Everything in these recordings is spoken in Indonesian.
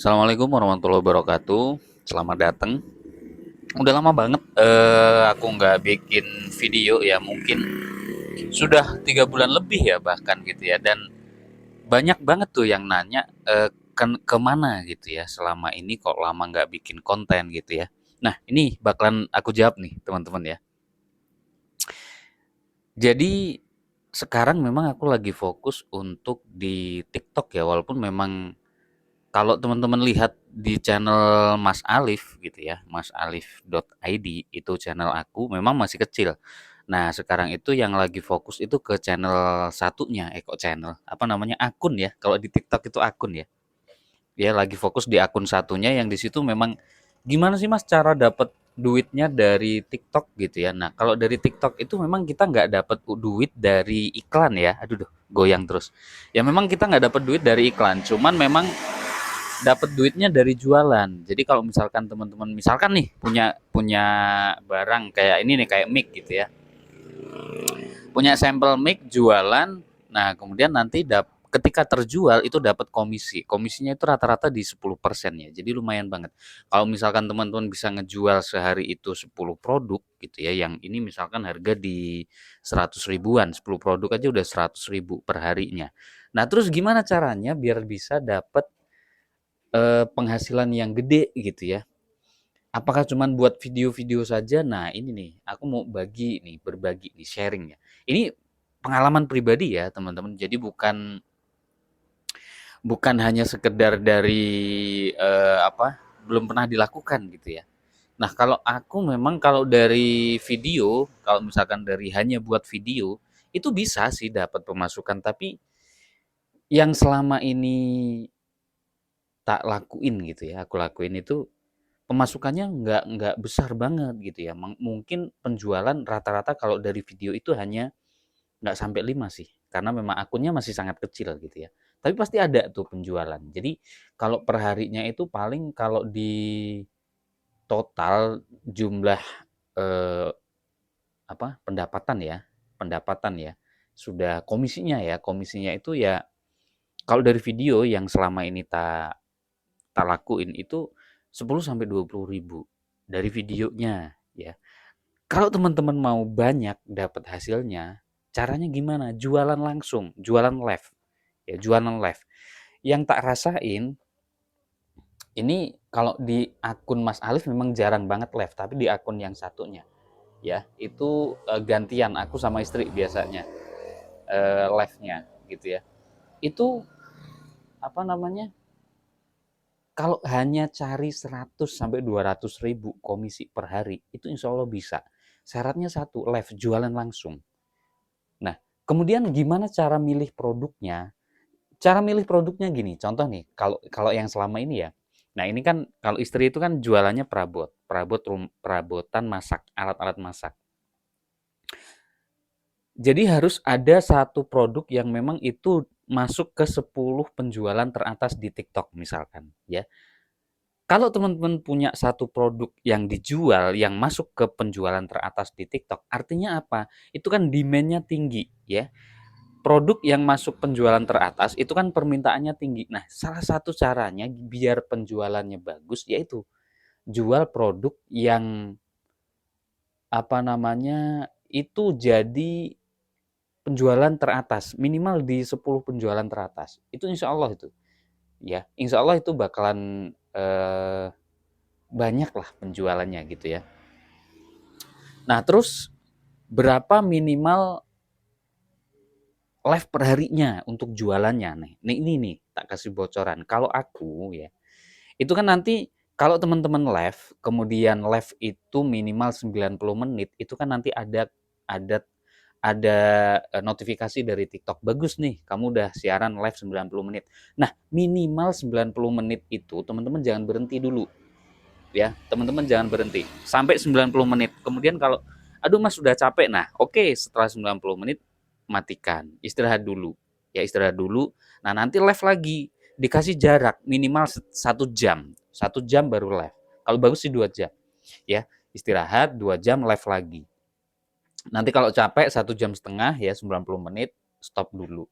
Assalamualaikum warahmatullahi wabarakatuh. Selamat datang. Udah lama banget aku nggak bikin video ya, mungkin sudah 3 bulan lebih ya bahkan gitu ya. Dan banyak banget tuh yang nanya kemana gitu ya selama ini kok lama nggak bikin konten gitu ya. Nah ini bakalan aku jawab nih teman-teman ya. Jadi sekarang memang aku lagi fokus untuk di TikTok ya, walaupun memang kalau teman-teman lihat di channel Mas Alif gitu ya, masalif.id itu channel aku memang masih kecil. Nah, sekarang itu yang lagi fokus itu ke channel satunya, kok channel, apa namanya, akun ya. Kalau di TikTok itu akun ya. Ya lagi fokus di akun satunya yang di situ memang gimana sih Mas cara dapat duitnya dari TikTok gitu ya. Nah, kalau dari TikTok itu memang kita nggak dapat duit dari iklan ya. Aduh, duh, goyang terus. Ya memang kita nggak dapat duit dari iklan, cuman memang dapat duitnya dari jualan. Jadi kalau misalkan teman-teman misalkan nih punya punya barang kayak ini nih kayak mic gitu ya. Punya sampel mic jualan. Nah, kemudian nanti ketika terjual itu dapat komisi. Komisinya itu rata-rata di 10% ya. Jadi lumayan banget. Kalau misalkan teman-teman bisa ngejual sehari itu 10 produk gitu ya. Yang ini misalkan harga di 100 ribuan, 10 produk aja udah 100 ribu per harinya. Nah, terus gimana caranya biar bisa dapat penghasilan yang gede gitu ya. Apakah cuman buat video-video saja? Nah, ini nih, aku mau berbagi nih, sharing ya. Ini pengalaman pribadi ya, teman-teman. Jadi bukan bukan hanya sekedar dari belum pernah dilakukan gitu ya. Nah, kalau aku memang kalau dari video, kalau misalkan dari hanya buat video, itu bisa sih dapat pemasukan, tapi yang selama ini tak lakuin gitu ya, aku lakuin itu pemasukannya nggak besar banget gitu ya. Mungkin penjualan rata-rata kalau dari video itu hanya nggak sampai 5 sih, karena memang akunnya masih sangat kecil gitu ya. Tapi pasti ada tuh penjualan. Jadi kalau perharinya itu paling kalau di total jumlah eh, pendapatan ya, sudah komisinya ya, komisinya itu ya kalau dari video yang selama ini tak tak lakuin itu 10 sampai 20 ribu dari videonya ya. Kalau teman-teman mau banyak dapat hasilnya, caranya gimana? Jualan langsung, jualan live. Ya, jualan live. Yang tak rasain ini kalau di akun Mas Alif memang jarang banget live, tapi di akun yang satunya ya, itu gantian aku sama istri biasanya live-nya gitu ya. Itu apa namanya? Kalau hanya cari 100 sampai 200 ribu komisi per hari, itu insya Allah bisa. Syaratnya satu, live jualan langsung. Nah, kemudian gimana cara milih produknya? Cara milih produknya gini, contoh nih, kalau kalau yang selama ini ya. Nah, ini kan kalau istri itu kan jualannya perabotan masak, alat-alat masak. Jadi harus ada satu produk yang memang itu masuk ke 10 penjualan teratas di TikTok misalkan, ya. Kalau teman-teman punya satu produk yang dijual, yang masuk ke penjualan teratas di TikTok, artinya apa? Itu kan demand-nya tinggi, ya. Produk yang masuk penjualan teratas itu kan permintaannya tinggi. Nah, salah satu caranya biar penjualannya bagus yaitu jual produk yang apa namanya itu jadi penjualan teratas, minimal di 10 penjualan teratas. Itu insya Allah itu, ya. Insya Allah itu bakalan banyak lah penjualannya gitu ya. Nah, terus berapa minimal live per harinya untuk jualannya nih. Ini nih, tak kasih bocoran. Kalau aku ya, itu kan nanti kalau teman-teman live, kemudian live itu minimal 90 menit, itu kan nanti ada ada notifikasi dari TikTok. Bagus nih, kamu udah siaran live 90 menit. Nah, minimal 90 menit itu teman-teman jangan berhenti dulu ya. Teman-teman jangan berhenti sampai 90 menit. Kemudian kalau aduh Mas sudah capek. Nah, oke, setelah 90 menit matikan. Istirahat dulu. Ya, istirahat dulu. Nah, nanti live lagi. Dikasih jarak minimal 1 jam. 1 jam baru live. Kalau bagus sih 2 jam. Ya, istirahat 2 jam live lagi. Nanti kalau capek 1 jam setengah ya 90 menit stop dulu.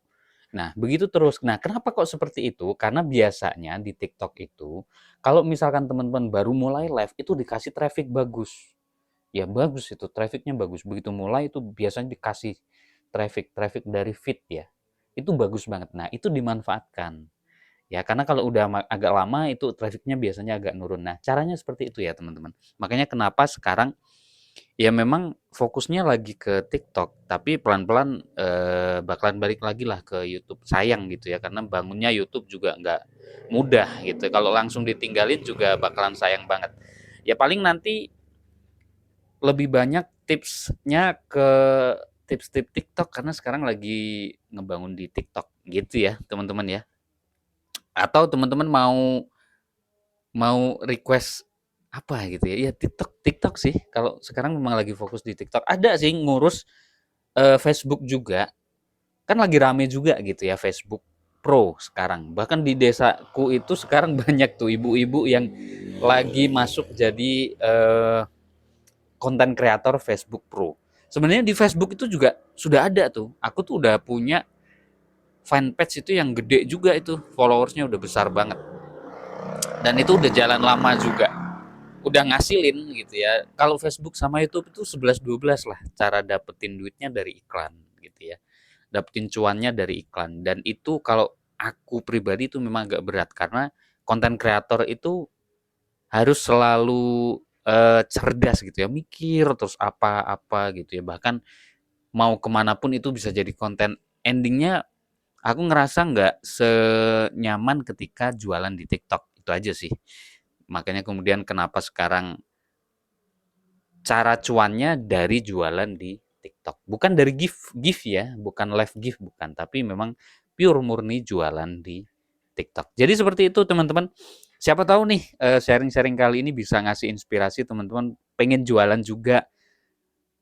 Nah, begitu terus. Nah, kenapa kok seperti itu? Karena biasanya di TikTok itu, kalau misalkan teman-teman baru mulai live, itu dikasih traffic bagus. Ya bagus itu, trafficnya bagus. Begitu mulai itu biasanya dikasih traffic dari feed ya. Itu bagus banget. Nah, itu dimanfaatkan. Ya, karena kalau udah agak lama itu trafficnya biasanya agak nurun. Nah, caranya seperti itu ya, teman-teman. Makanya kenapa sekarang ya memang fokusnya lagi ke TikTok, tapi pelan-pelan bakalan balik lagi lah ke YouTube. Sayang gitu ya, karena bangunnya YouTube juga nggak mudah gitu. Kalau langsung ditinggalin juga bakalan sayang banget. Ya paling nanti lebih banyak tipsnya ke tips-tips TikTok karena sekarang lagi ngebangun di TikTok gitu ya, teman-teman ya. Atau teman-teman mau mau request apa gitu ya? Ya TikTok TikTok sih. Kalau sekarang memang lagi fokus di TikTok. Ada sih ngurus Facebook juga. Kan lagi rame juga gitu ya Facebook Pro sekarang. Bahkan di desaku itu sekarang banyak tuh ibu-ibu yang lagi masuk jadi konten kreator Facebook Pro. Sebenarnya di Facebook itu juga sudah ada tuh. Aku tuh udah punya fanpage itu yang gede juga itu. Followersnya udah besar banget. Dan itu udah jalan lama juga. Udah ngasilin gitu ya. Kalau Facebook sama YouTube itu 11-12 lah cara dapetin duitnya dari iklan gitu ya. Dapetin cuannya dari iklan. Dan itu kalau aku pribadi itu memang agak berat karena konten kreator itu harus selalu cerdas gitu ya, mikir terus apa-apa gitu ya. Bahkan mau kemanapun itu bisa jadi konten. Endingnya aku ngerasa nggak senyaman ketika jualan di TikTok itu aja sih. Makanya kemudian kenapa sekarang cara cuannya dari jualan di TikTok. Bukan dari gift gift ya, bukan live gift bukan, tapi memang pure murni jualan di TikTok. Jadi seperti itu teman-teman. Siapa tahu nih sharing-sharing kali ini bisa ngasih inspirasi teman-teman pengen jualan juga,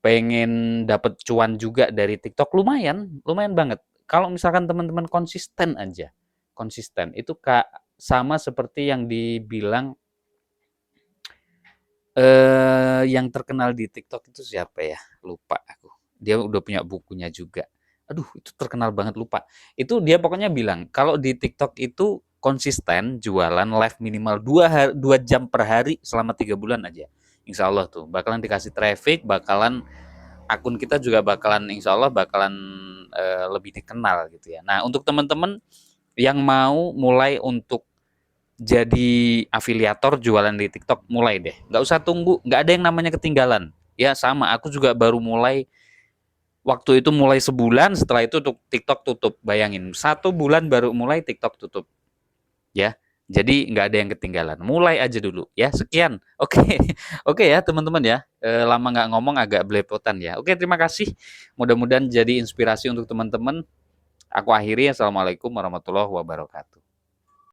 pengen dapat cuan juga dari TikTok lumayan, lumayan banget. Kalau misalkan teman-teman konsisten aja, konsisten itu kak sama seperti yang dibilang yang terkenal di TikTok itu siapa ya? Lupa aku. Dia udah punya bukunya juga. Aduh, itu terkenal banget lupa. Itu dia pokoknya bilang kalau di TikTok itu konsisten jualan live minimal 2 jam per hari selama 3 bulan aja. Insya Allah tuh bakalan dikasih traffic, bakalan akun kita juga bakalan insya Allah bakalan lebih dikenal gitu ya. Nah untuk teman-teman yang mau mulai untuk jadi afiliator jualan di TikTok mulai deh. Nggak usah tunggu, nggak ada yang namanya ketinggalan. Ya sama, aku juga baru mulai waktu itu mulai sebulan, setelah itu TikTok tutup. Bayangin, 1 bulan baru mulai TikTok tutup. Ya, jadi nggak ada yang ketinggalan. Mulai aja dulu ya. Sekian. Oke, oke ya teman-teman ya. Lama nggak ngomong agak belepotan ya. Oke, terima kasih. Mudah-mudahan jadi inspirasi untuk teman-teman. Aku akhiri. Assalamualaikum warahmatullahi wabarakatuh.